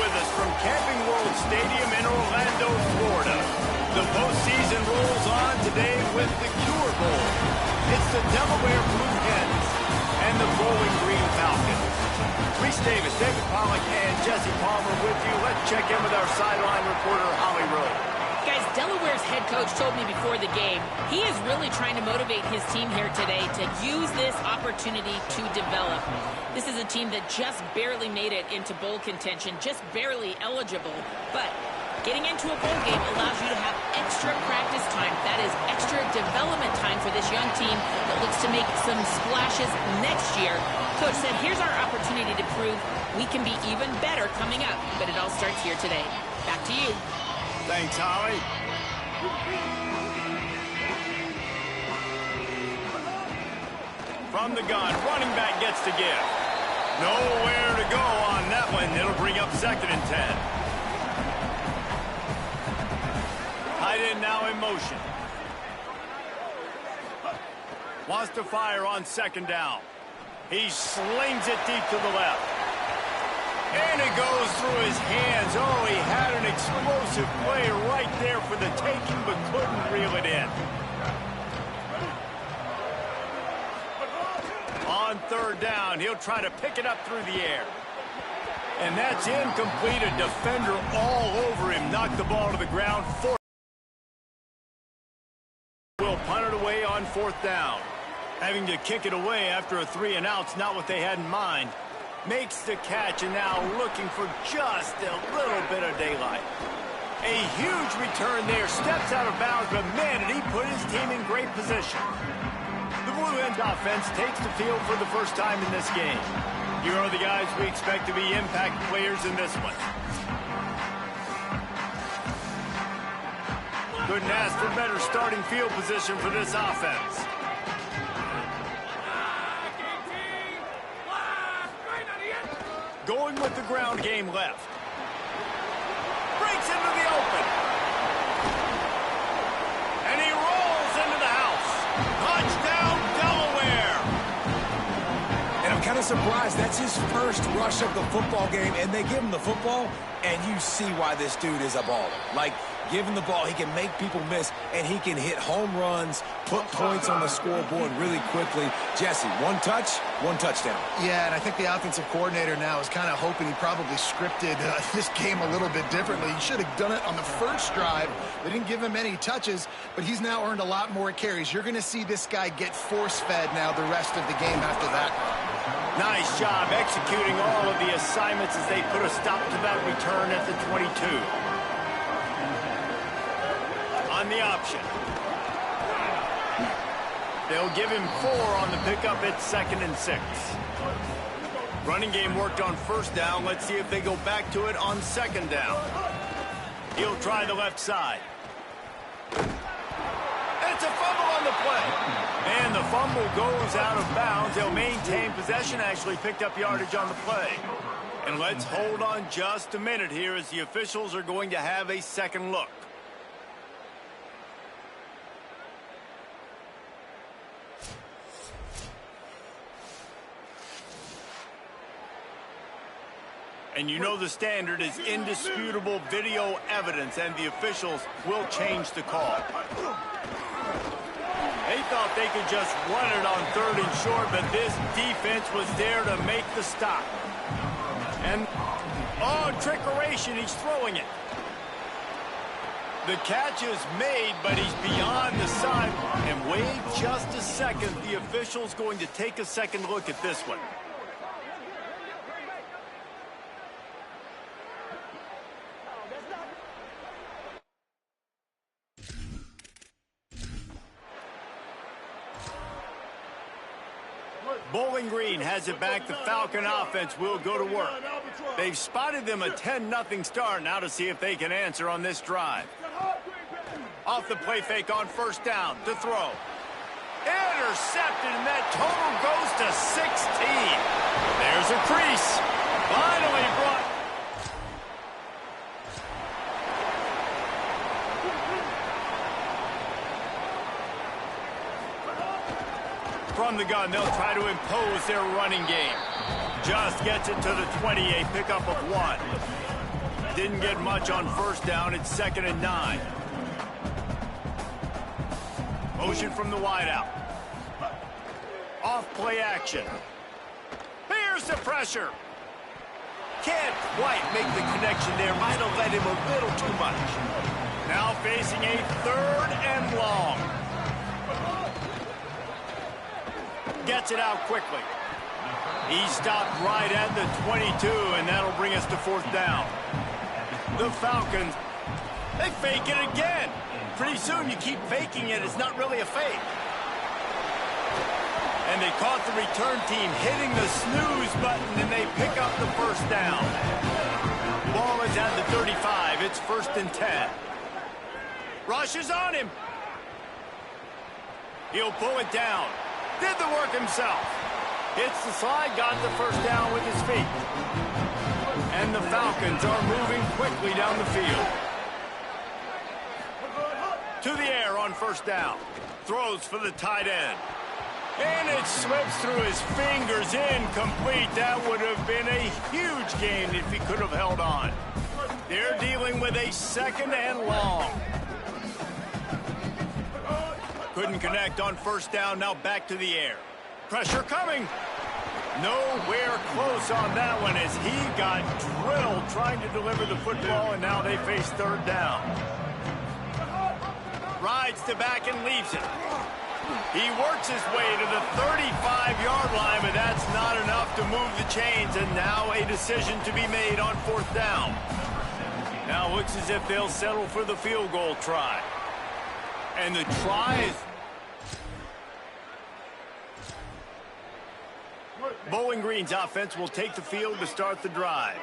with us from Camping World Stadium in Orlando, Florida. The postseason rolls on today with the Cure Bowl. It's the Delaware Blue Hens and the Bowling Green Falcons. Reese Davis, David Pollack, and Jesse Palmer with you. Let's check in with our sideline reporter, Holly Rowe. Guys, Delaware's head coach told me before the game he is really trying to motivate his team here today to use this opportunity to develop. This is a team that just barely made it into bowl contention, just barely eligible. But getting into a bowl game allows you to have extra practice time. That is extra development time for this young team that looks to make some splashes next year. Coach said, here's our opportunity to prove we can be even better coming up. But it all starts here today. Back to you. Thanks, Holly. From the gun, running back gets to give. Nowhere to go on that one. It'll bring up 2nd and 10. Tight end now in motion. Wants to fire on 2nd down. He slings it deep to the left. And it goes through his hands. Oh, he had an explosive play right there for the taking, but couldn't reel it in. On 3rd down, he'll try to pick it up through the air. And that's incomplete. A defender all over him. Knocked the ball to the ground. Will punt it away on 4th down. Having to kick it away after a 3-and-out's not what they had in mind. Makes the catch and now looking for just a little bit of daylight. A huge return there. Steps out of bounds, but man, did he put his team in great position. The Blue Hens offense takes the field for the first time in this game. Here are the guys we expect to be impact players in this one. Couldn't ask for better starting field position for this offense. Going with the ground game left. Breaks into the open. And he rolls into the house. Touchdown, Delaware. And I'm kind of surprised that's his first rush of the football game, and they give him the football, and you see why this dude is a baller. Like, give him the ball, he can make people miss, and he can hit home runs, put points on the scoreboard really quickly. Jesse, one touch, one touchdown. Yeah, and I think the offensive coordinator now is kind of hoping he probably scripted this game a little bit differently. He should have done it on the first drive. They didn't give him any touches, but he's now earned a lot more carries. You're going to see this guy get force-fed now the rest of the game after that. Nice job executing all of the assignments as they put a stop to that return at the 22. On the option. They'll give him 4 on the pickup at 2nd and 6. Running game worked on 1st down. Let's see if they go back to it on 2nd down. He'll try the left side. It's a fumble on the play. And the fumble goes out of bounds. They'll maintain possession. Actually picked up yardage on the play. And let's hold on just a minute here as the officials are going to have a second look. And you know the standard is indisputable video evidence, and the officials will change the call. They thought they could just run it on 3rd and short, but this defense was there to make the stop. And, oh, trickeration, he's throwing it. The catch is made, but he's beyond the side. And wait just a second, the official's going to take a second look at this one. Bowling Green has it back. The Falcon offense will go to work. They've spotted them a 10-0 start. Now to see if they can answer on this drive. Off the play fake on 1st down to throw. Intercepted, and that total goes to 16. There's a crease. Finally brought. From the gun, they'll try to impose their running game. Just gets it to the 20, a pickup of 1. Didn't get much on first down. It's 2nd and 9. Motion from the wideout. Off play action. Here's the pressure. Can't quite make the connection there. Might have led him a little too much. Now facing a 3rd and long. Gets it out quickly. He stopped right at the 22, and that'll bring us to 4th down. The Falcons, they fake it again. Pretty soon you keep faking it. It's not really a fake. And they caught the return team hitting the snooze button, and they pick up the 1st down. Ball is at the 35. It's 1st and 10. Rush is on him. He'll pull it down. Did the work himself. Hits the slide, got the 1st down with his feet. And the Falcons are moving quickly down the field. To the air on 1st down. Throws for the tight end. And it slips through his fingers, incomplete. That would have been a huge gain if he could have held on. They're dealing with a 2nd and long. Couldn't connect on 1st down, now back to the air. Pressure coming. Nowhere close on that one as he got drilled trying to deliver the football, and now they face 3rd down. Rides to back and leaves it. He works his way to the 35-yard line, but that's not enough to move the chains, and now a decision to be made on 4th down. Now looks as if they'll settle for the field goal try. And the try is... Bowling Green's offense will take the field to start the drive.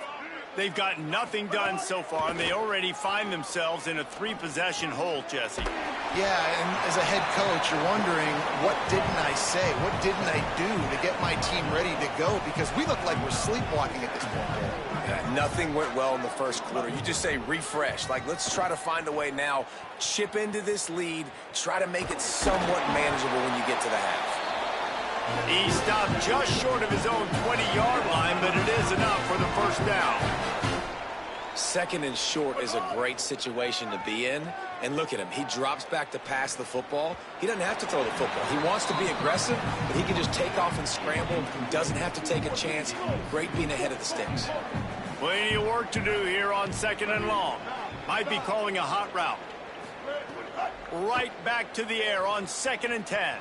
They've got nothing done so far, and they already find themselves in a 3-possession hole, Jesse. Yeah, and as a head coach, you're wondering, what didn't I say? What didn't I do to get my team ready to go? Because we look like we're sleepwalking at this point. Yeah, nothing went well in the 1st quarter. You just say refresh. Like, let's try to find a way now. Chip into this lead. Try to make it somewhat manageable when you get to the half. He stopped just short of his own 20-yard line, but it is enough for the 1st down. 2nd and short is a great situation to be in. And look at him. He drops back to pass the football. He doesn't have to throw the football. He wants to be aggressive, but he can just take off and scramble. Doesn't have to take a chance. Great being ahead of the sticks. Plenty of work to do here on 2nd and long. Might be calling a hot route. Right back to the air on 2nd and 10.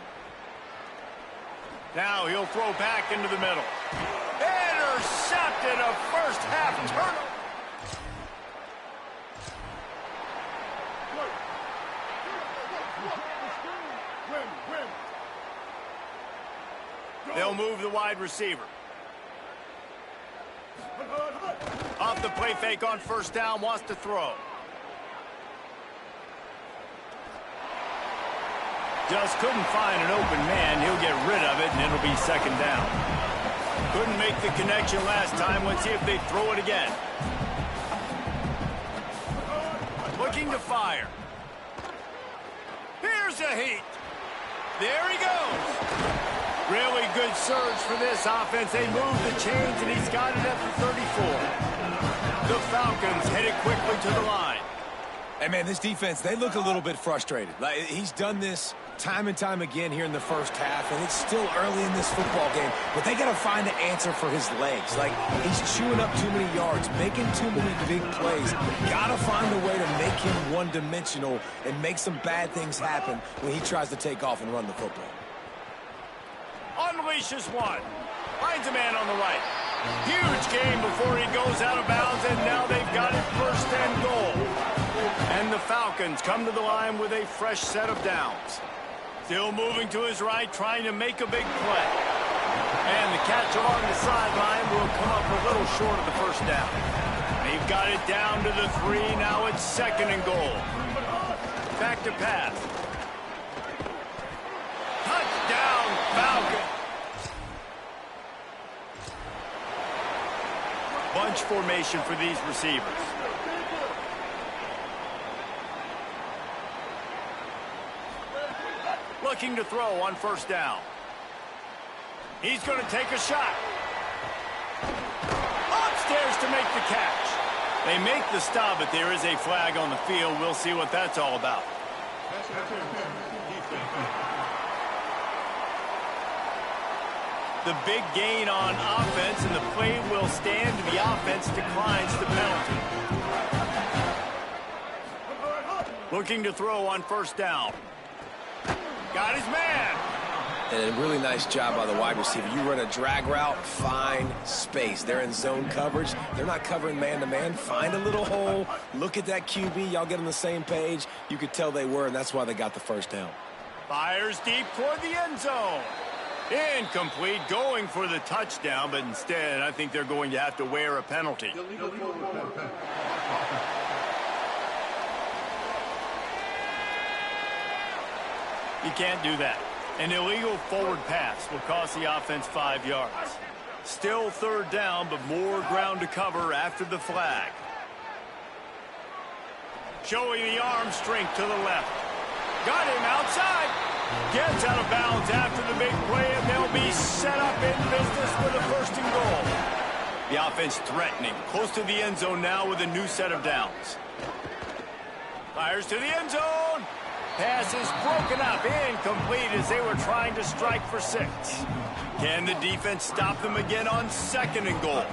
Now he'll throw back into the middle. Intercepted, a 1st half turnover. They'll move the wide receiver. Off the play fake on 1st down, wants to throw. Just couldn't find an open man. He'll get rid of it, and it'll be 2nd down. Couldn't make the connection last time. Let's see if they throw it again. Looking to fire. Here's a heat. There he goes. Really good surge for this offense. They move the chains, and he's got it at the 34. The Falcons headed quickly to the line. Hey, man, this defense, they look a little bit frustrated. Like, he's done this time and time again here in the 1st half, and it's still early in this football game, but they got to find an answer for his legs. Like, he's chewing up too many yards, making too many big plays. Got to find a way to make him one-dimensional and make some bad things happen when he tries to take off and run the football. Unleashes one. Finds a man on the right. Huge game before he goes out of bounds, and now they've got it 1st and goal. And the Falcons come to the line with a fresh set of downs. Still moving to his right, trying to make a big play. And the catch along the sideline will come up a little short of the 1st down. They've got it down to the 3. Now it's 2nd and goal. Back to pass. Touchdown, Falcons. Bunch formation for these receivers. Looking to throw on 1st down. He's going to take a shot. Upstairs to make the catch. They make the stop, but there is a flag on the field. We'll see what that's all about. The big gain on offense, and the play will stand. The offense declines the penalty. Looking to throw on first down. Got his man. And a really nice job by the wide receiver. You run a drag route, find space. They're in zone coverage. They're not covering man-to-man. Find a little hole. Look at that QB. Y'all get on the same page. You could tell they were, and that's why they got the first down. Fires deep toward the end zone. Incomplete, going for the touchdown, but instead I think they're going to have to wear a penalty. You can't do that. An illegal forward pass will cost the offense 5 yards. Still third down, but more ground to cover after the flag. Showing the arm strength to the left. Got him outside. Gets out of bounds after the big play, and they'll be set up in business with a first and goal. The offense threatening. Close to the end zone now with a new set of downs. Fires to the end zone. Pass is broken up, incomplete as they were trying to strike for 6. Can the defense stop them again on second and goal?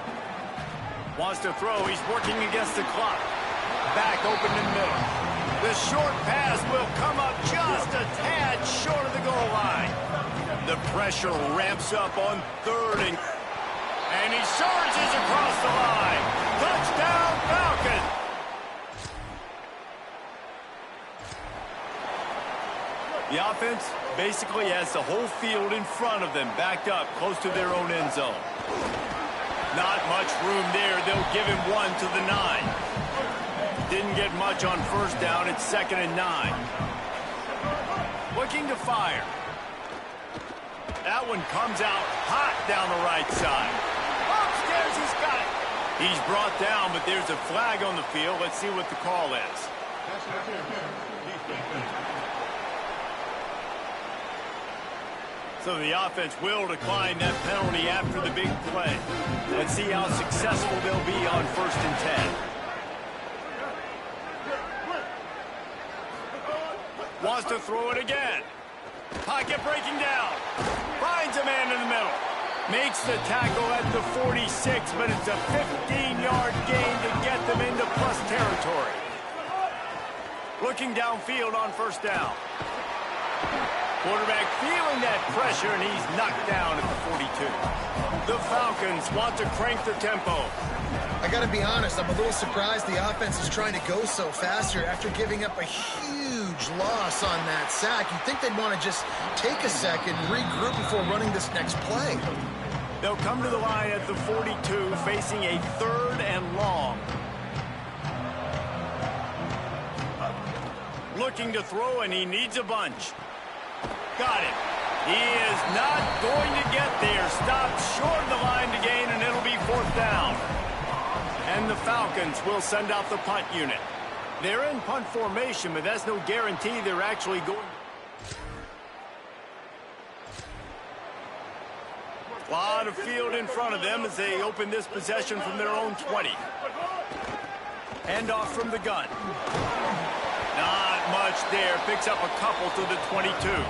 Wants to throw, he's working against the clock. Back open in the middle. The short pass will come up just a tad short of the goal line. The pressure ramps up on third and he surges across the line. Touchdown Falcons! The offense basically has the whole field in front of them, backed up close to their own end zone. Not much room there. They'll give him 1 to the 9. Didn't get much on first down. It's 2nd and 9. Looking to fire. That one comes out hot down the right side. Upstairs, he's got it. He's brought down, but there's a flag on the field. Let's see what the call is. So the offense will decline that penalty after the big play. Let's see how successful they'll be on 1st and 10. Wants to throw it again. Pocket breaking down. Finds a man in the middle. Makes the tackle at the 46, but it's a 15-yard gain to get them into plus territory. Looking downfield on first down. Quarterback feeling that pressure, and he's knocked down at the 42. The Falcons want to crank the tempo. I got to be honest, I'm a little surprised the offense is trying to go so fast here after giving up a huge loss on that sack. You'd think they'd want to just take a second and regroup before running this next play. They'll come to the line at the 42, facing a 3rd and long. Looking to throw, and he needs a bunch. Got it. He is not going to get there. Stopped short of the line to gain, and it'll be 4th down. And the Falcons will send out the punt unit. They're in punt formation, but that's no guarantee they're actually going. A lot of field in front of them as they open this possession from their own 20. Handoff from the gun. Not much there. Picks up a couple to the 22.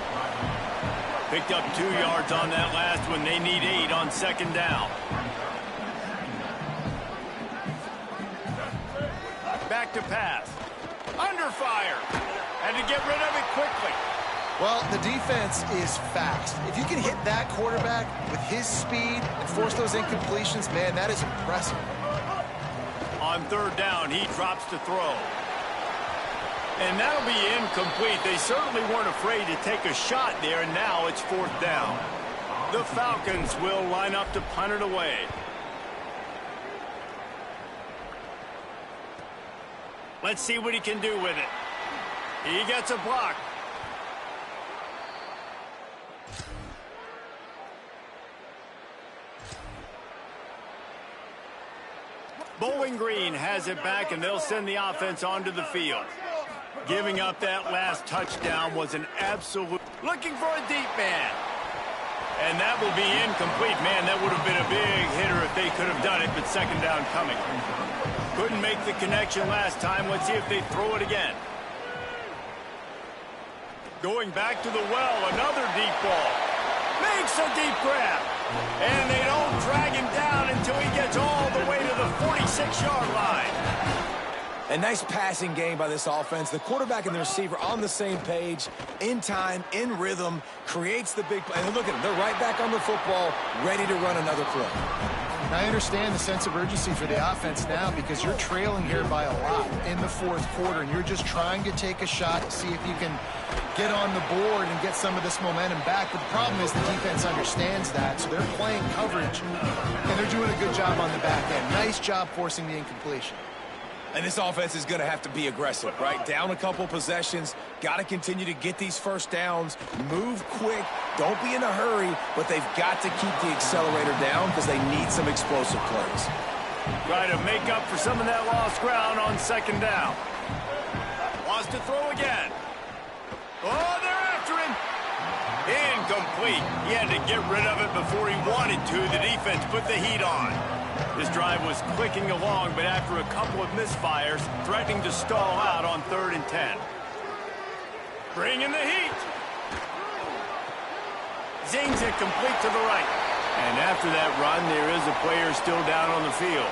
Picked up 2 yards on that last one. They need 8 on 2nd down. Back to pass. Under fire. Had to get rid of it quickly. Well, the defense is fast. If you can hit that quarterback with his speed and force those incompletions, man, that is impressive. On 3rd down, he drops to throw. And that'll be incomplete. They certainly weren't afraid to take a shot there, and now it's 4th down. The Falcons will line up to punt it away. Let's see what he can do with it. He gets a block. Bowling Green has it back, and they'll send the offense onto the field. Giving up that last touchdown was an absolute... Looking for a deep man. And that will be incomplete. Man, that would have been a big hitter if they could have done it, but second down coming. Couldn't make the connection last time. Let's see if they throw it again. Going back to the well, another deep ball. Makes a deep grab. And they don't drag him down until he gets all the way to the 46-yard line. A nice passing game by this offense. The quarterback and the receiver on the same page, in time, in rhythm, creates the big play. And look at them. They're right back on the football, ready to run another play. I understand the sense of urgency for the offense now because you're trailing here by a lot in the fourth quarter, and you're just trying to take a shot to see if you can get on the board and get some of this momentum back. But the problem is the defense understands that, so they're playing coverage, and they're doing a good job on the back end. Nice job forcing the incompletion. And this offense is going to have to be aggressive, right? Down a couple possessions, got to continue to get these first downs, move quick, don't be in a hurry, but they've got to keep the accelerator down because they need some explosive plays. Try to make up for some of that lost ground on second down. Wants to throw again. Oh, they're after him. Incomplete. He had to get rid of it before he wanted to. The defense put the heat on. This drive was clicking along, but after a couple of misfires, threatening to stall out on 3rd and 10. Bringing the heat. Zings it complete to the right. And after that run, there is a player still down on the field.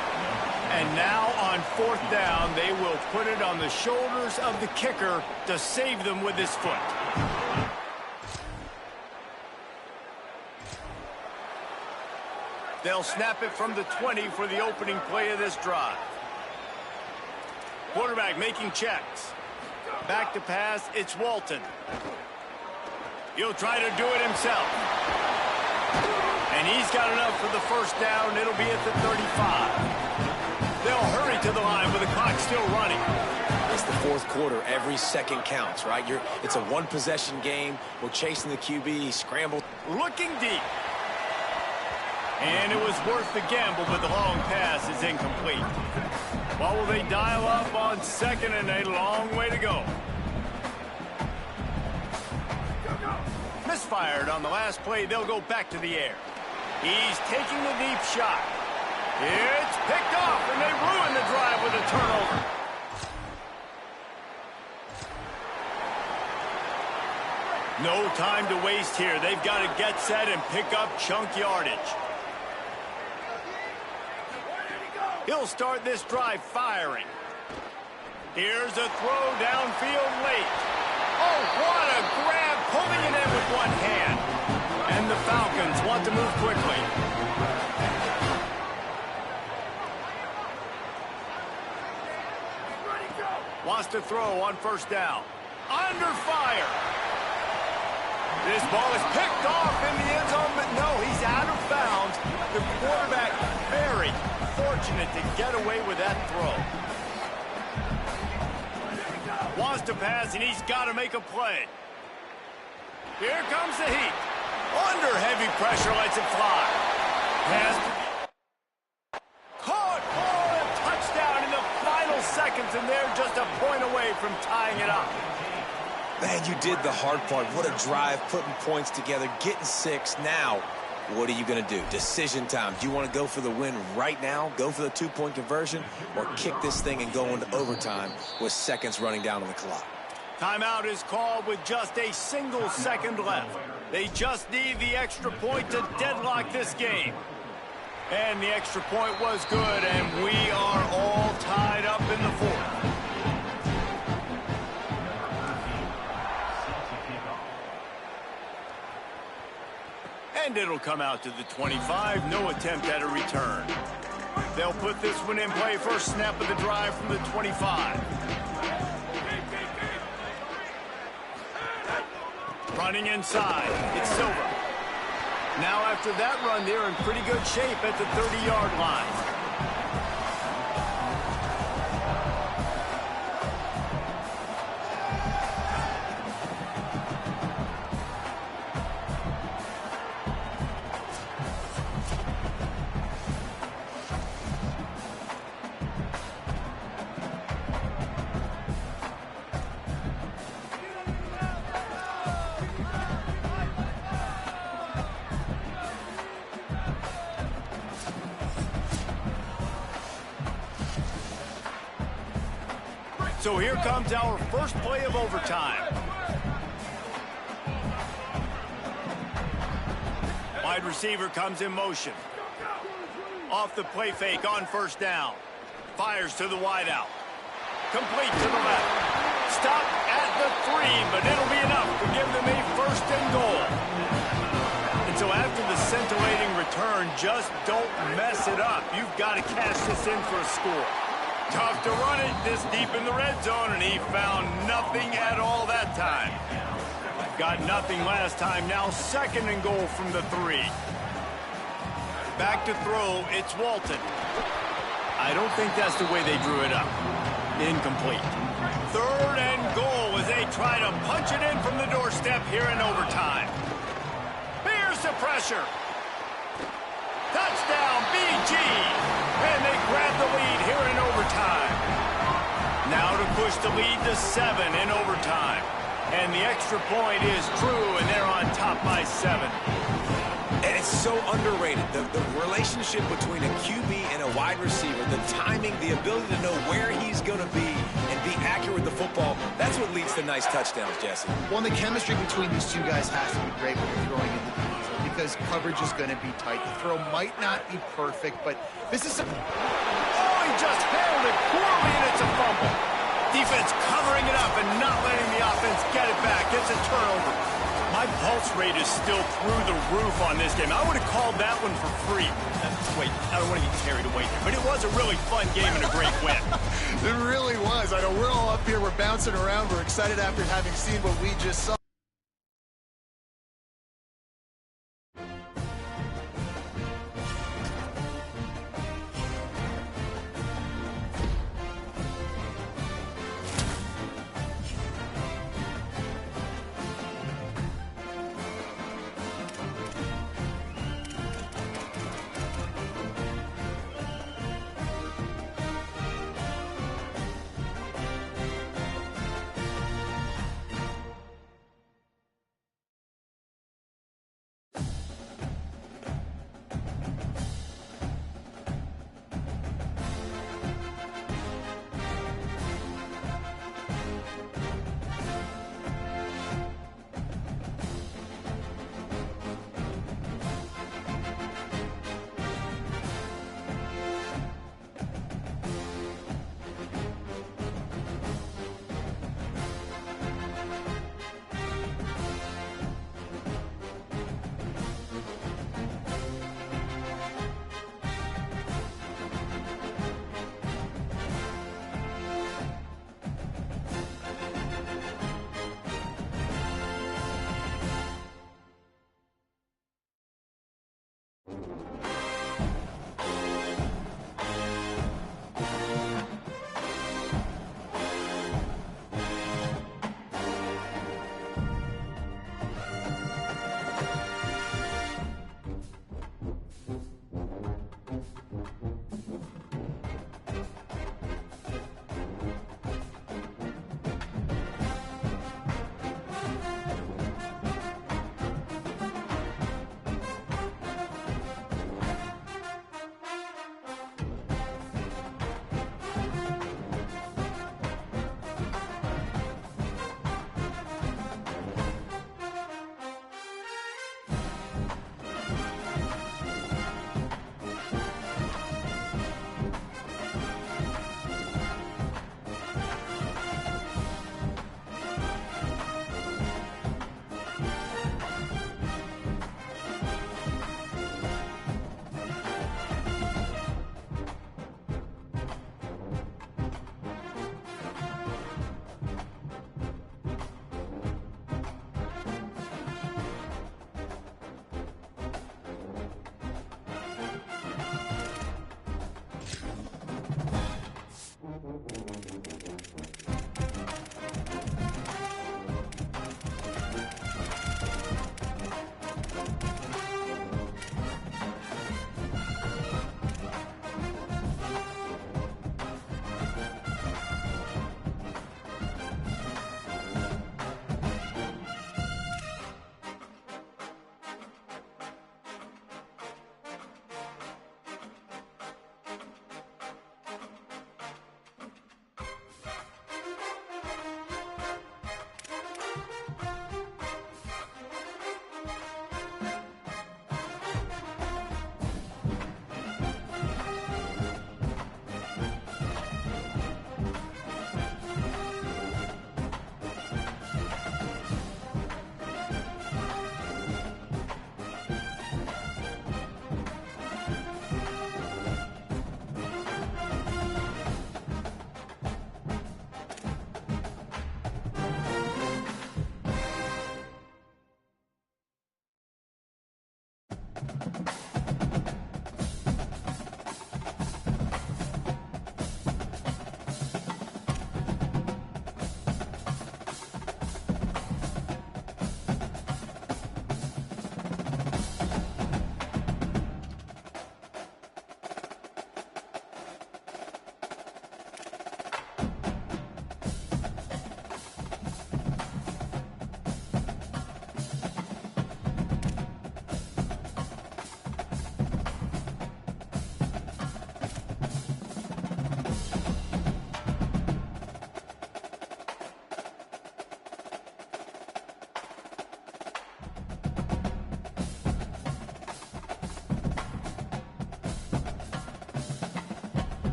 And now on 4th down, they will put it on the shoulders of the kicker to save them with his foot. They'll snap it from the 20 for the opening play of this drive. Quarterback making checks. Back to pass, it's Walton. He'll try to do it himself. And he's got enough for the first down. It'll be at the 35. They'll hurry to the line with the clock still running. It's the fourth quarter. Every second counts, right? It's a one-possession game. We're chasing the QB. He scrambled. Looking deep. And it was worth the gamble, but the long pass is incomplete. What will they dial up on 2nd and a long way to go? Misfired on the last play. They'll go back to the air. He's taking the deep shot. It's picked off, and they ruin the drive with a turnover. No time to waste here. They've got to get set and pick up chunk yardage. He'll start this drive firing. Here's a throw downfield late. Oh, what a grab, pulling it in with one hand. And the Falcons want to move quickly. Wants to throw on 1st down. Under fire. This ball is picked off in the end zone, but no, he's out of bounds. The quarterback very fortunate to get away with that throw. Wants to pass, and he's got to make a play. Here comes the heat. Under heavy pressure, lets it fly. Pass. Caught. Oh, a touchdown in the final seconds, and they're just a point away from tying it up. Man, you did the hard part. What a drive, putting points together, getting 6. Now, what are you going to do? Decision time. Do you want to go for the win right now, go for the 2-point conversion, or kick this thing and go into overtime with seconds running down on the clock? Timeout is called with just a single second left. They just need the extra point to deadlock this game. And the extra point was good, and we are all tied up in the 4th. And it'll come out to the 25. No attempt at a return. They'll put this one in play. First snap of the drive from the 25. Running inside. It's Silver. Now after that run, they're in pretty good shape at the 30-yard line. So here comes our first play of overtime. Wide receiver comes in motion. Off the play fake on first down. Fires to the wideout. Complete to the left. Stop at the 3, but it'll be enough to give them a first and goal. And so after the scintillating return, just don't mess it up. You've got to cash this in for a score. Tough to run it this deep in the red zone, and he found nothing at all that time. Got nothing last time. Now second and goal from the 3. Back to throw. It's Walton. I don't think that's the way they drew it up. Incomplete. Third and goal as they try to punch it in from the doorstep here in overtime. Here's the pressure. Touchdown, BG. And they grab the lead here in overtime. Now to push the lead to 7 in overtime. And the extra point is true, and they're on top by 7. And it's so underrated. The relationship between a QB and a wide receiver, the timing, the ability to know where he's going to be and be accurate with the football, that's what leads to nice touchdowns, Jesse. Well, the chemistry between these two guys has to be great when you're throwing into the end zone because coverage is going to be tight. The throw might not be perfect, but this is... Oh, he just handled it poorly, and it's a fumble. Defense covering it up and not letting the offense get it back. It's a turnover. My pulse rate is still through the roof on this game. I would have called that one for free. Wait, I don't want to get carried away here, but it was a really fun game and a great win. It really was. I know we're all up here. We're bouncing around. We're excited after having seen what we just saw.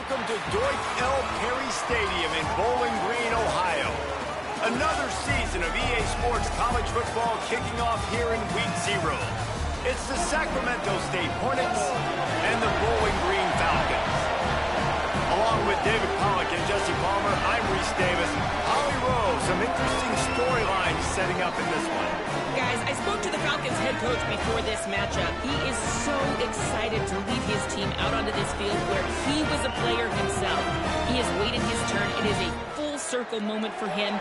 Welcome to Dwight L. Perry Stadium in Bowling Green, Ohio. Another season of EA Sports College Football kicking off here in Week 0. It's the Sacramento State Hornets and the Bowling Green Falcons. Along with David Pollack and Jesse Palmer, I'm Reese Davis. Holly Rowe, some interesting storylines setting up in this one. Guys, I spoke to the Falcons head coach before this matchup. He is so excited to lead his team out onto this field where he was a player himself. He has waited his turn. It is a full circle moment for him.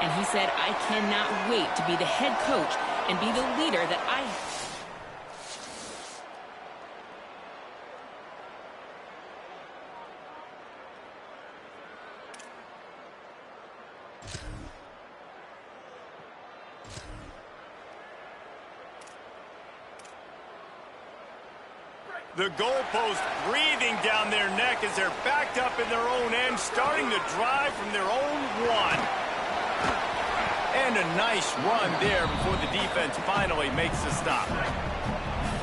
And he said, I cannot wait to be the head coach and be the leader that I have. The goalpost breathing down their neck as they're backed up in their own end, starting the drive from their own one. And a nice run there before the defense finally makes the stop.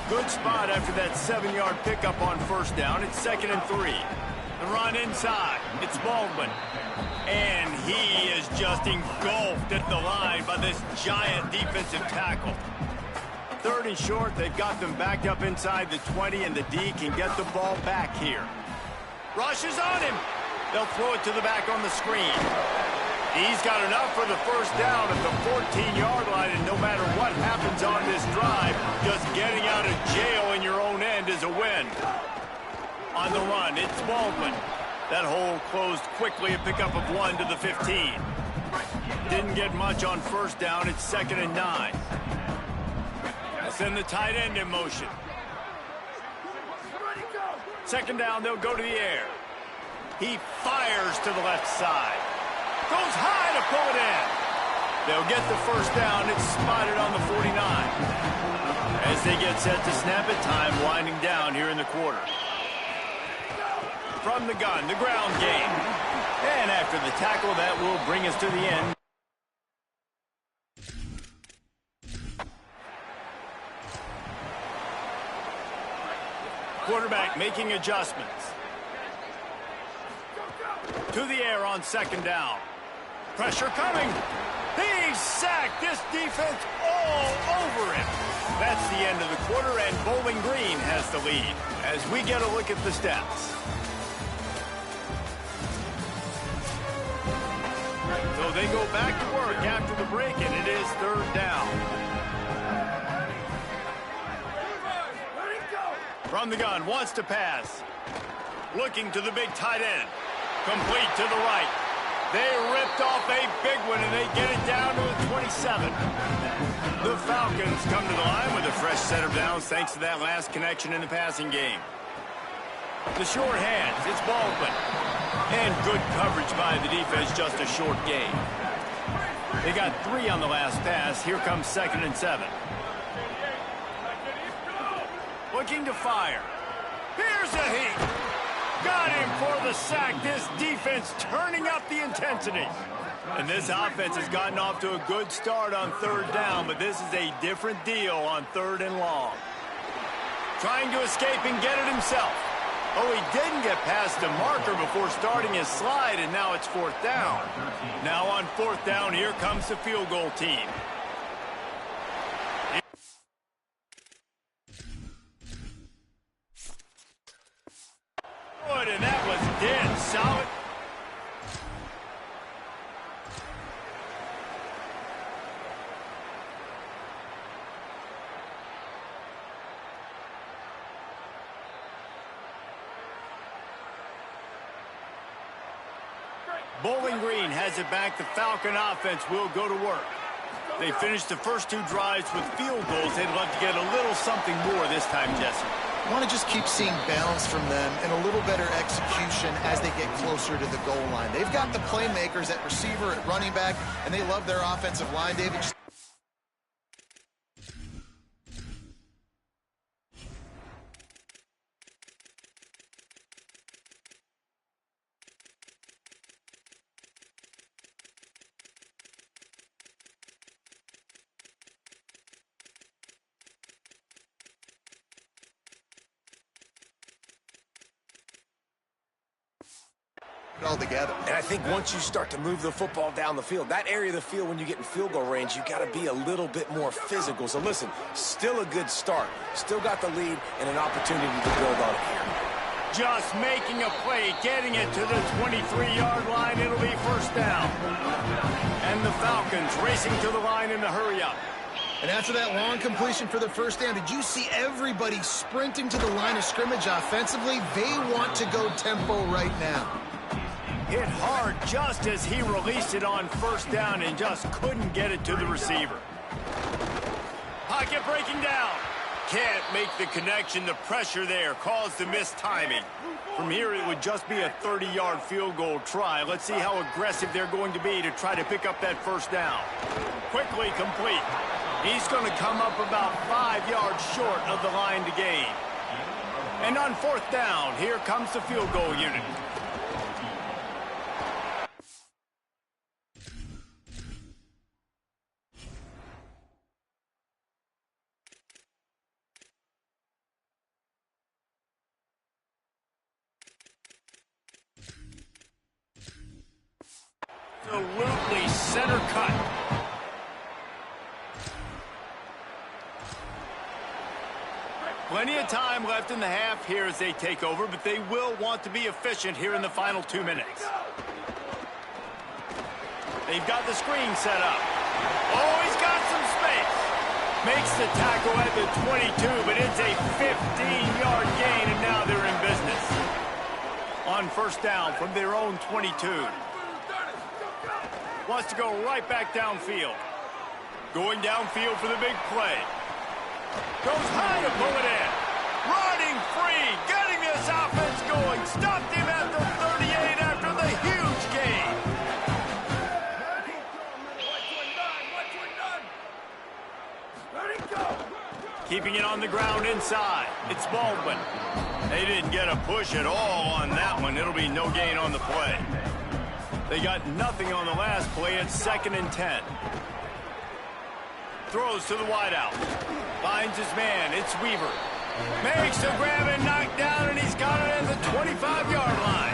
Good spot after that 7-yard pickup on first down. It's 2nd and 3. The run inside. It's Baldwin. And he is just engulfed at the line by this giant defensive tackle. 3rd and short, they've got them backed up inside the 20, and the D can get the ball back here. Rush is on him. They'll throw it to the back on the screen. He's got enough for the first down at the 14-yard line, and no matter what happens on this drive, just getting out of jail in your own end is a win. On the run, it's Baldwin. That hole closed quickly, a pickup of 1 to the 15. Didn't get much on first down. It's 2nd and 9. Send the tight end in motion. 2nd down, they'll go to the air. He fires to the left side. Goes high to pull it in. They'll get the first down. It's spotted on the 49. As they get set to snap it, time winding down here in the quarter. From the gun, the ground game. And after the tackle, that will bring us to the end. Quarterback making adjustments. To the air on 2nd down. Pressure coming. He's sacked. This defense all over him. That's the end of the quarter, and Bowling Green has the lead. As we get a look at the stats. So they go back to work after the break, and it is 3rd down. From the gun, wants to pass. Looking to the big tight end. Complete to the right. They ripped off a big one, and they get it down to the 27. The Falcons come to the line with a fresh set of downs thanks to that last connection in the passing game. The short hands, it's Baldwin. And good coverage by the defense, just a short gain. They got 3 on the last pass. Here comes 2nd and 7. Looking to fire. Here's a heat. Got him for the sack. This defense turning up the intensity. And this offense has gotten off to a good start on 3rd down, but this is a different deal on 3rd and long. Trying to escape and get it himself. Oh, he didn't get past the marker before starting his slide, and now it's 4th down. Now on 4th down, here comes the field goal team. And that was dead solid. Bowling Green has it back. The Falcon offense will go to work. They finished the first 2 drives with field goals. They'd love to get a little something more this time, Jesse. I want to just keep seeing balance from them and a little better execution as they get closer to the goal line. They've got the playmakers at receiver, at running back, and they love their offensive line, David. altogether. And I think once you start to move the football down the field, that area of the field when you get in field goal range, you got to be a little bit more physical. So listen, still a good start. Still got the lead and an opportunity to build on it here. Just making a play, getting it to the 23-yard line. It'll be first down. And the Falcons racing to the line in the hurry-up. And after that long completion for the first down, did you see everybody sprinting to the line of scrimmage offensively? They want to go tempo right now. Hit hard just as he released it on first down and just couldn't get it to the receiver. Pocket breaking down. Can't make the connection. The pressure there caused the missed timing. From here, it would just be a 30-yard field goal try. Let's see how aggressive they're going to be to try to pick up that first down. Quickly complete. He's going to come up about 5 yards short of the line to gain. And on fourth down, here comes the field goal unit. Absolutely center cut. Plenty of time left in the half here as they take over, but they will want to be efficient here in the final 2 minutes. They've got the screen set up. Oh, he's got some space. Makes the tackle at the 22, but it's a 15-yard gain, and now they're in business. On first down from their own 22. Wants to go right back downfield. Going downfield for the big play. Goes high to pull it in. Running free. Getting this offense going. Stopped him at the 38 after the huge gain. Keeping it on the ground inside. It's Baldwin. They didn't get a push at all on that one. It'll be no gain on the play. They got nothing on the last play. It's 2nd and 10. Throws to the wideout. Finds his man. It's Weaver. Makes the grab and knock down, and he's got it at the 25-yard line.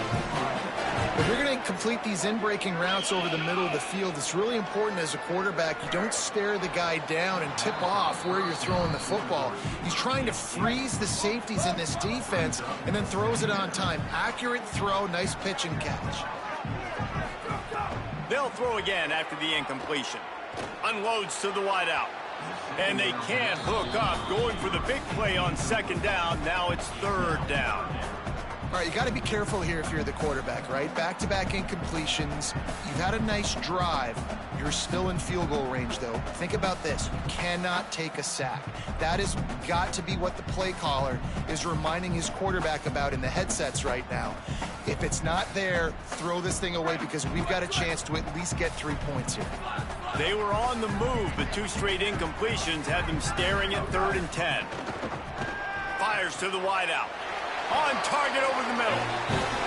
If you're going to complete these in-breaking routes over the middle of the field, it's really important as a quarterback you don't stare the guy down and tip off where you're throwing the football. He's trying to freeze the safeties in this defense and then throws it on time. Accurate throw, nice pitch and catch. They'll throw again after the incompletion. Unloads to the wideout. And they can't hook up. Going for the big play on 2nd down. Now it's 3rd down. All right, you got to be careful here if you're the quarterback, right? Back-to-back incompletions. You've had a nice drive. You're still in field goal range, though. Think about this. You cannot take a sack. That has got to be what the play caller is reminding his quarterback about in the headsets right now. If it's not there, throw this thing away because we've got a chance to at least get 3 points here. They were on the move, but 2 straight incompletions had them staring at 3rd and 10. Fires to the wideout. On target over the middle.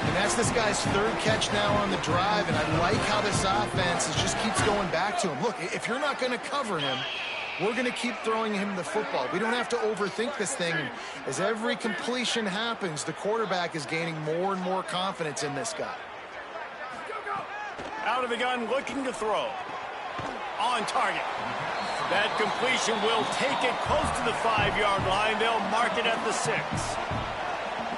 And that's this guy's 3rd catch now on the drive, and I like how this offense just keeps going back to him. Look, if you're not going to cover him, we're going to keep throwing him the football. We don't have to overthink this thing. As every completion happens, the quarterback is gaining more and more confidence in this guy. Out of the gun, looking to throw. On target. That completion will take it close to the 5-yard line. They'll mark it at the 6.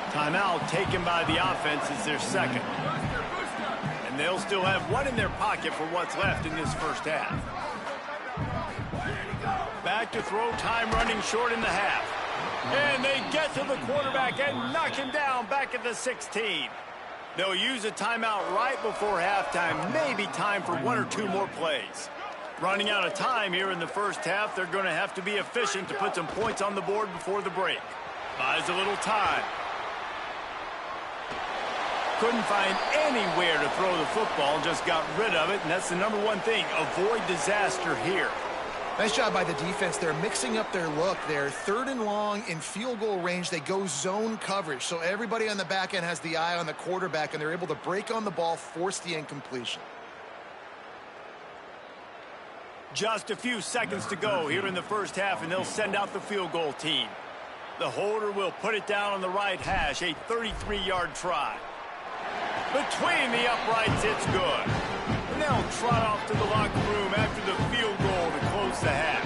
Timeout taken by the offense is their 2nd. And they'll still have 1 in their pocket for what's left in this first half. Back to throw, time running short in the half. And they get to the quarterback and knock him down back at the 16. They'll use a timeout right before halftime. Maybe time for 1 or 2 more plays. Running out of time here in the first half. They're going to have to be efficient to put some points on the board before the break. Buys a little time. Couldn't find anywhere to throw the football, just got rid of it, and that's the #1 thing. Avoid disaster here. Nice job by the defense. They're mixing up their look. They're 3rd and long in field goal range. They go zone coverage, so everybody on the back end has the eye on the quarterback, and they're able to break on the ball, force the incompletion. Just a few seconds to go here in the first half, and they'll send out the field goal team. The holder will put it down on the right hash, a 33-yard try. Between the uprights, it's good. And they'll trot off to the locker room after the field goal to close the half.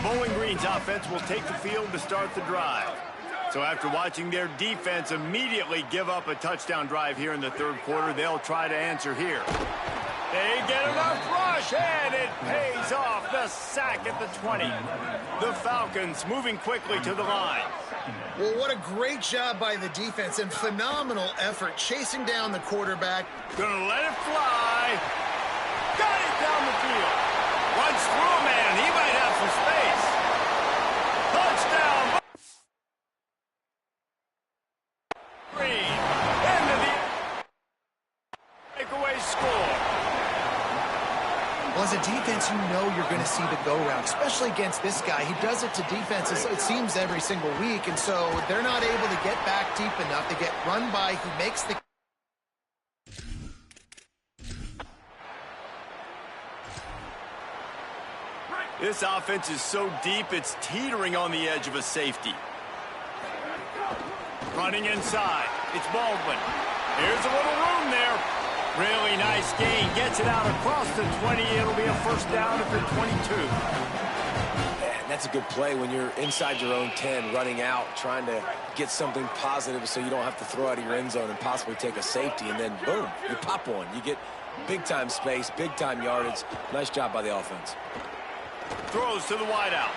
Bowling Green's offense will take the field to start the drive. So after watching their defense immediately give up a touchdown drive here in the third quarter, they'll try to answer here. They get enough rush, and it pays off. The sack at the 20. The Falcons moving quickly to the line. Well, what a great job by the defense and phenomenal effort chasing down the quarterback. Gonna let it fly. Got it down the field. Runs through a man. He might have some space. Touchdown. Green. Into the breakaway score. Well, as a defense, you know you're going to see the go-round, especially against this guy. He does it to defenses, it seems, every single week, and so they're not able to get back deep enough. They get run by. He makes the... This offense is so deep, it's teetering on the edge of a safety. Running inside. It's Baldwin. Here's a little room there. Really nice gain. Gets it out across the 20. It'll be a first down at the 22. Man, that's a good play when you're inside your own 10, running out, trying to get something positive so you don't have to throw out of your end zone and possibly take a safety, and then, boom, you pop one. You get big-time space, big-time yardage. Nice job by the offense. Throws to the wideout.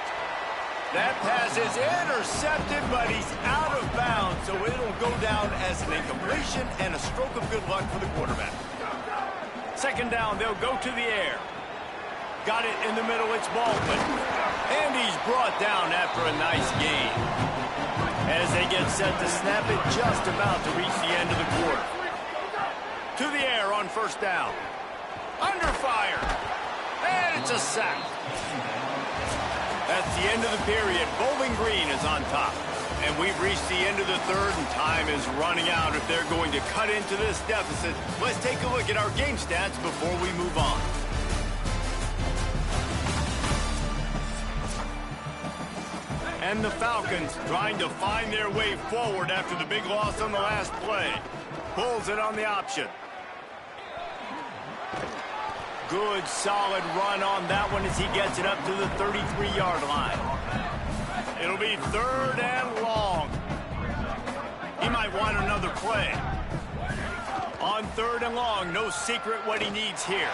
That pass is intercepted, but he's out of bounds, so it'll go down as an incompletion and a stroke of good luck for the quarterback. Second down, they'll go to the air. Got it in the middle, it's Baldwin. And he's brought down after a nice gain. As they get set to snap it, just about to reach the end of the quarter. To the air on first down. Under fire. And it's a sack. That's the end of the period. Bowling Green is on top. And we've reached the end of the third, and time is running out if they're going to cut into this deficit. Let's take a look at our game stats before we move on. And the Falcons trying to find their way forward after the big loss on the last play. Pulls it on the option. Good, solid run on that one as he gets it up to the 33-yard line. It'll be third and long. He might want another play. On third and long, no secret what he needs here.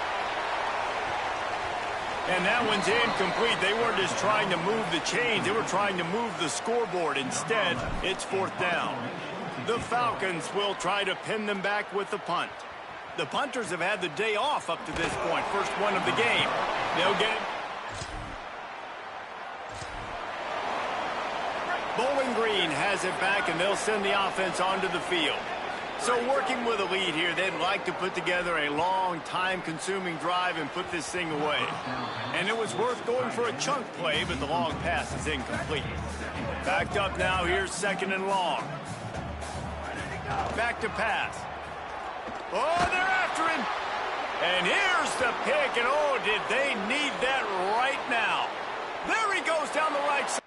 And that one's incomplete. They weren't just trying to move the chains. They were trying to move the scoreboard. Instead, it's fourth down. The Falcons will try to pin them back with the punt. The punters have had the day off up to this point. First one of the game. They'll get it. Bowling Green has it back, and they'll send the offense onto the field. So working with a lead here, they'd like to put together a long, time-consuming drive and put this thing away. And it was worth going for a chunk play, but the long pass is incomplete. Backed up now, here's second and long. Back to pass. Oh, they're after him. And here's the pick, and oh, did they need that right now. There he goes down the right side.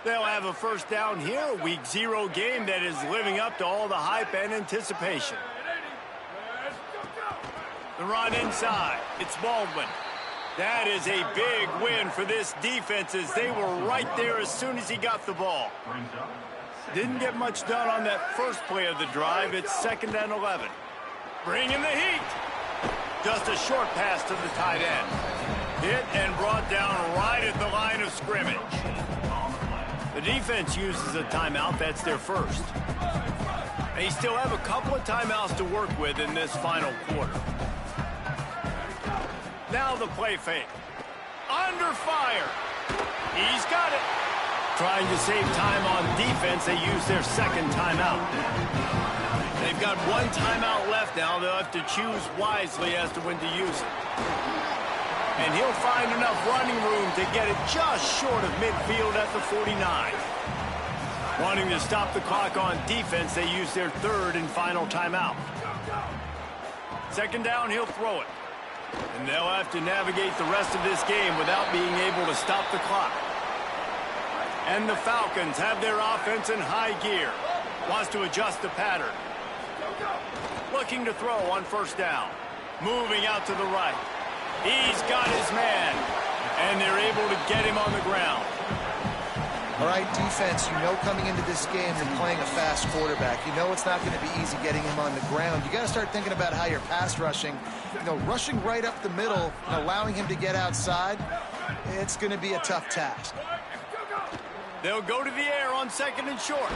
They'll have a first down here, a Week 0 game that is living up to all the hype and anticipation. The run inside. It's Baldwin. That is a big win for this defense as they were right there as soon as he got the ball. Didn't get much done on that first play of the drive. It's 2nd and 11. Bringing the heat. Just a short pass to the tight end. Hit and brought down right at the line of scrimmage. The defense uses a timeout. That's their first. They still have a couple of timeouts to work with in this final quarter. Now the play fake. Under fire. He's got it. Trying to save time on defense, they use their second timeout. They've got one timeout left now. They'll have to choose wisely as to when to use it. And he'll find enough running room to get it just short of midfield at the 49. Wanting to stop the clock on defense, they use their third and final timeout. 2nd down, he'll throw it. And they'll have to navigate the rest of this game without being able to stop the clock. And the Falcons have their offense in high gear. Wants to adjust the pattern. Looking to throw on first down. Moving out to the right. He's got his man. And they're able to get him on the ground. All right, defense, you know coming into this game you're playing a fast quarterback. You know it's not going to be easy getting him on the ground. You got to start thinking about how you're pass rushing. You know, rushing right up the middle and allowing him to get outside, it's going to be a tough task. They'll go to the air on 2nd and short.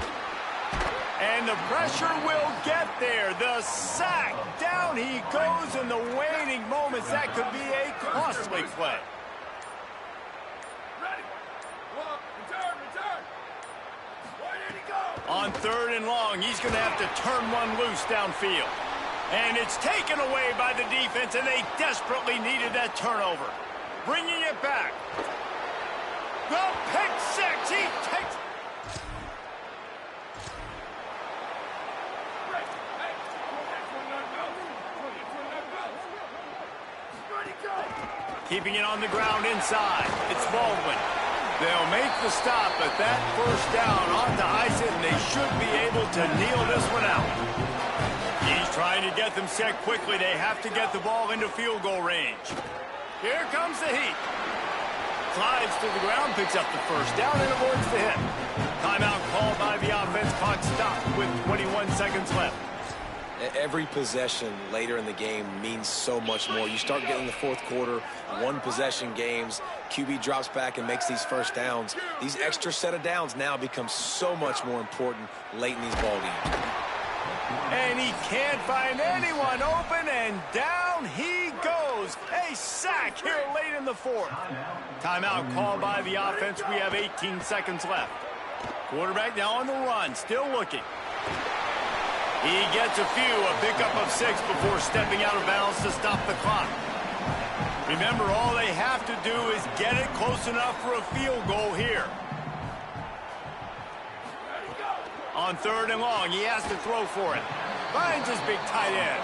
And the pressure will get there. The sack. Down he goes in the waning moments. That could be a costly play. On 3rd and long, he's going to have to turn one loose downfield. And it's taken away by the defense, and they desperately needed that turnover. Bringing it back. The pick six. He takes... Keeping it on the ground inside. It's Baldwin. They'll make the stop, but that first down ought to ice it, and they should be able to kneel this one out. He's trying to get them set quickly. They have to get the ball into field goal range. Here comes the heat. Slides to the ground, picks up the first down, and avoids the hit. Timeout called by the offense. Clock stopped with 21 seconds left. Every possession later in the game means so much more. You start getting the fourth quarter, one possession games, QB drops back and makes these first downs. These extra set of downs now become so much more important late in these ball games. And he can't find anyone open, and down he goes. A sack here late in the fourth. Timeout called by the offense. We have 18 seconds left. Quarterback now on the run, still looking. He gets a pickup of 6 before stepping out of bounds to stop the clock. Remember, all they have to do is get it close enough for a field goal here. On 3rd and long, he has to throw for it. Finds his big tight end.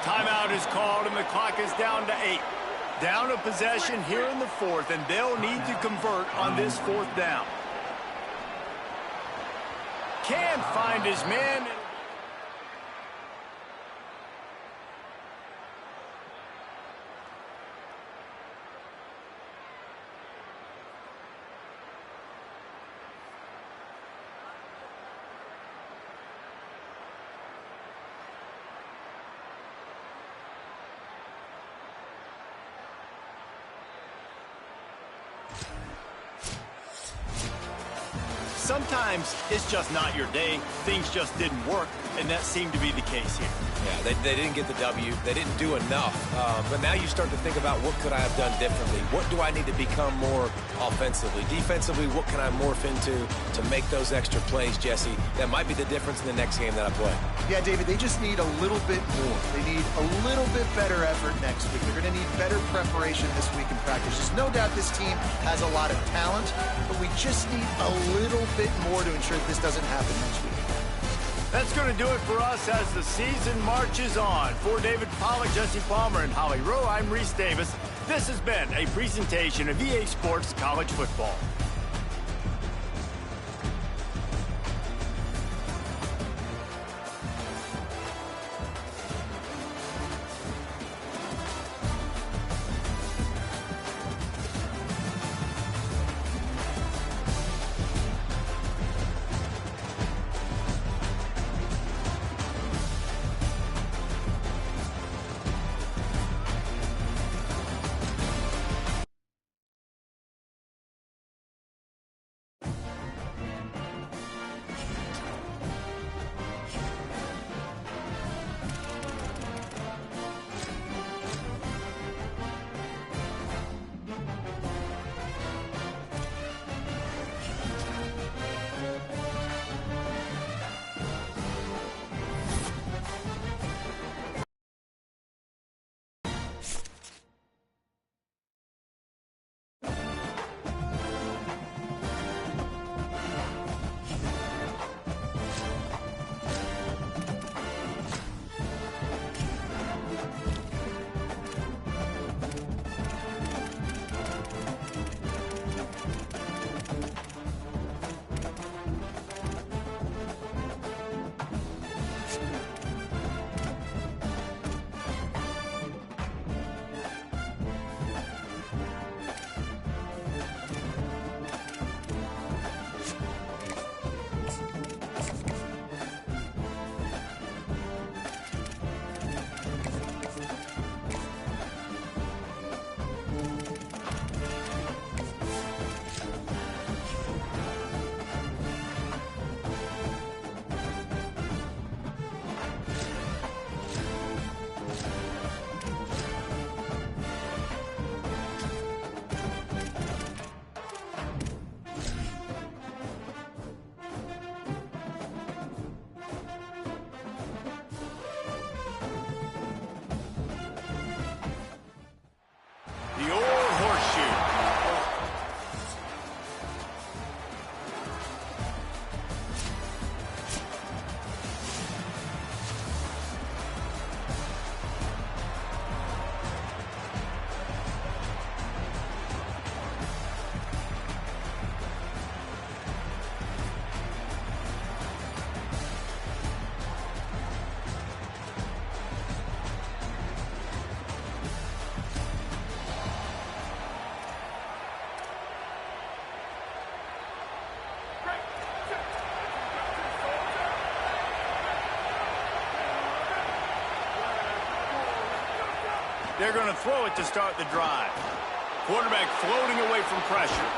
Timeout is called, and the clock is down to 8. Down a possession here in the fourth, and they'll need to convert on this 4th down. Can't find his man. Sometimes it's just not your day. Things just didn't work, and that seemed to be the case here. Yeah, they didn't get the W. They didn't do enough. But now you start to think about, what could I have done differently? What do I need to become more offensively? Defensively, what can I morph into to make those extra plays, Jesse? That might be the difference in the next game that I play. Yeah, David, they just need a little bit more. They need a little bit better effort next week. They're going to need better preparation this week in practice. There's no doubt this team has a lot of talent, but we just need a little bit more to ensure that this doesn't happen next week. That's going to do it for us as the season marches on. For David Pollack, Jesse Palmer, and Holly Rowe, I'm Reese Davis. This has been a presentation of EA Sports College Football. They're going to throw it to start the drive. Quarterback floating away from pressure.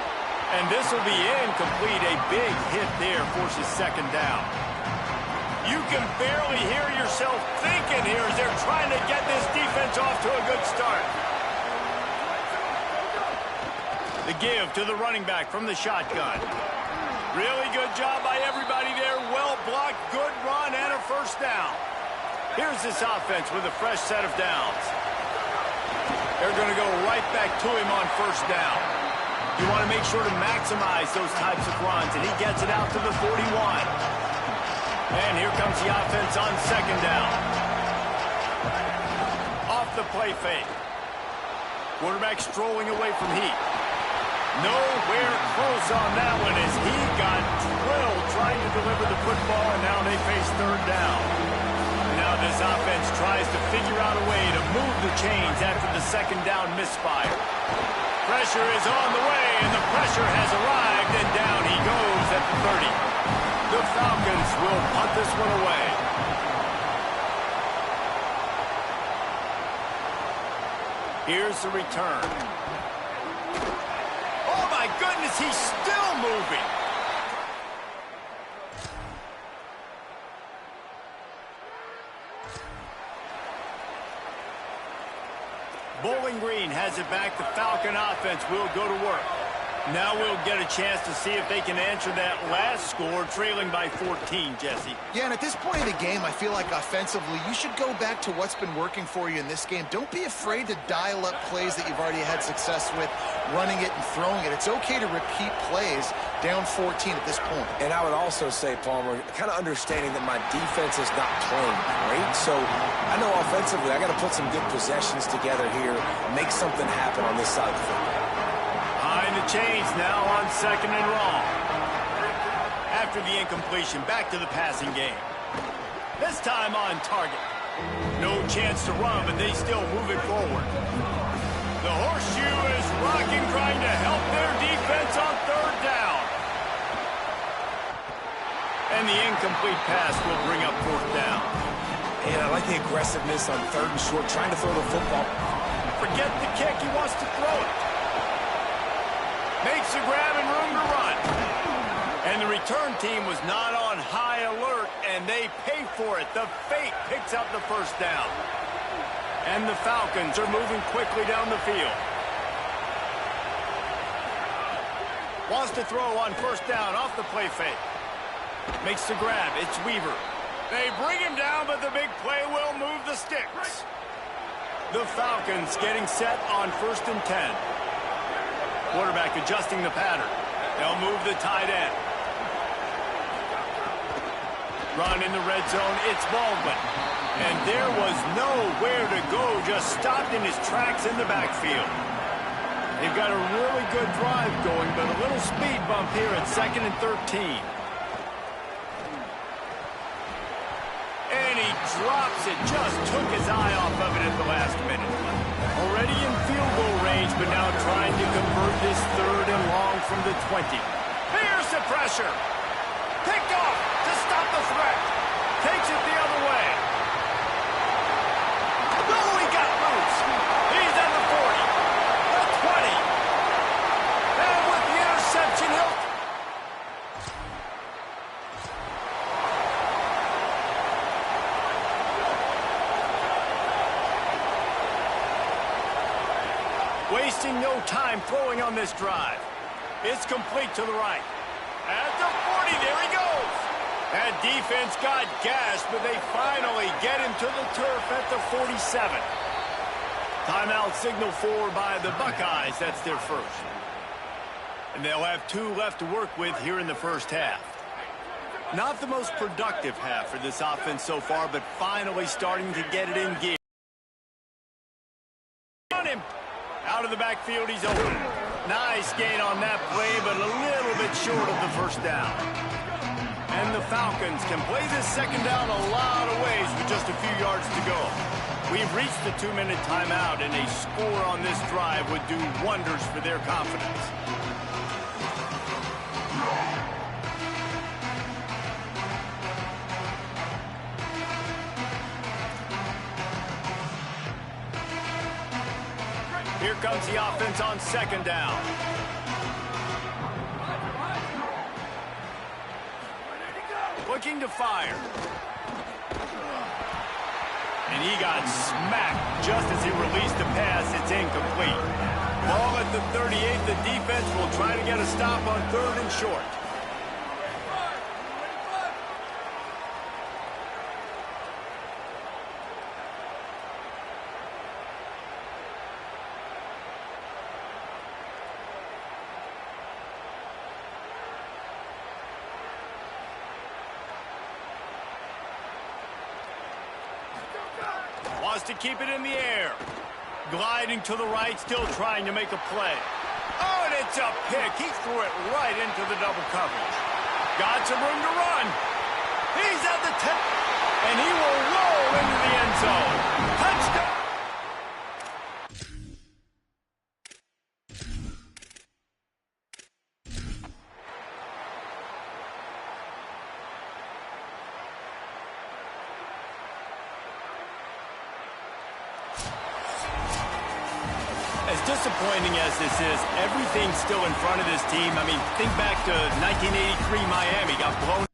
And this will be incomplete. A big hit there forces second down. You can barely hear yourself thinking here as they're trying to get this defense off to a good start. The give to the running back from the shotgun. Really good job by everybody there. Well blocked, good run, and a first down. Here's this offense with a fresh set of downs. They're going to go right back to him on first down. You want to make sure to maximize those types of runs, and he gets it out to the 41. And here comes the offense on second down. Off the play fake. Quarterback strolling away from heat. Nowhere close on that one as he got drilled trying to deliver the football, and now they face third down. Now this offense tries to figure out a way to move the chains after the second down misfire. Pressure is on the way, and the pressure has arrived, and down he goes at the 30. The Falcons will punt this one away. Here's the return. Oh, my goodness, he's still moving. Bowling Green has it back. The Falcon offense will go to work. Now we'll get a chance to see if they can answer that last score, trailing by 14, Jesse. Yeah, and at this point of the game, I feel like offensively, you should go back to what's been working for you in this game. Don't be afraid to dial up plays that you've already had success with, running it and throwing it. It's okay to repeat plays down 14 at this point. And I would also say, Palmer, kind of understanding that my defense is not playing great. So I know offensively I got to put some good possessions together here, make something happen on this side of the football. Behind the chains now on second and long. After the incompletion, back to the passing game. This time on target. No chance to run, but they still move it forward. The horseshoe is rocking, trying to help their defense on third down. And the incomplete pass will bring up fourth down. And I like the aggressiveness on third and short, trying to throw the football. Forget the kick, he wants to throw it. Makes a grab and room to run. And the return team was not on high alert, and they pay for it. The fake picks up the first down. And the Falcons are moving quickly down the field. Wants to throw on first down off the play fake. Makes the grab. It's Weaver. They bring him down, but the big play will move the sticks. The Falcons getting set on 1st and 10. Quarterback adjusting the pattern. They'll move the tight end. Run in the red zone. It's Baldwin. And there was nowhere to go. Just stopped in his tracks in the backfield. They've got a really good drive going, but a little speed bump here at 2nd and 13. And he drops it. Just took his eye off of it at the last minute. Already in field goal range, but now trying to convert this 3rd and long from the 20. Here's the pressure. Picked off to stop the threat. Takes it the other way. Oh, he got loose. He's at the 40. The 20. And with the interception, he'll... Wasting no time throwing on this drive. It's complete to the right. At the 40, there he goes. That defense got gashed, but they finally get him to the turf at the 47. Timeout signal forward by the Buckeyes. That's their first. And they'll have 2 left to work with here in the first half. Not the most productive half for this offense so far, but finally starting to get it in gear. On him. Out of the backfield, he's open. Nice gain on that play, but a little bit short of the first down. And the Falcons can play this second down a lot of ways with just a few yards to go. We've reached the 2-minute timeout, and a score on this drive would do wonders for their confidence. Here comes the offense on second down. Looking to fire. And he got smacked just as he released the pass. It's incomplete. Ball at the 38. The defense will try to get a stop on 3rd and short. Wants to keep it in the air. Gliding to the right, still trying to make a play. Oh, and it's a pick. He threw it right into the double coverage. Got some room to run. He's at the 10. And he will roll into the end zone. Touchdown. As disappointing as this is, everything's still in front of this team. I mean, think back to 1983 Miami got blown.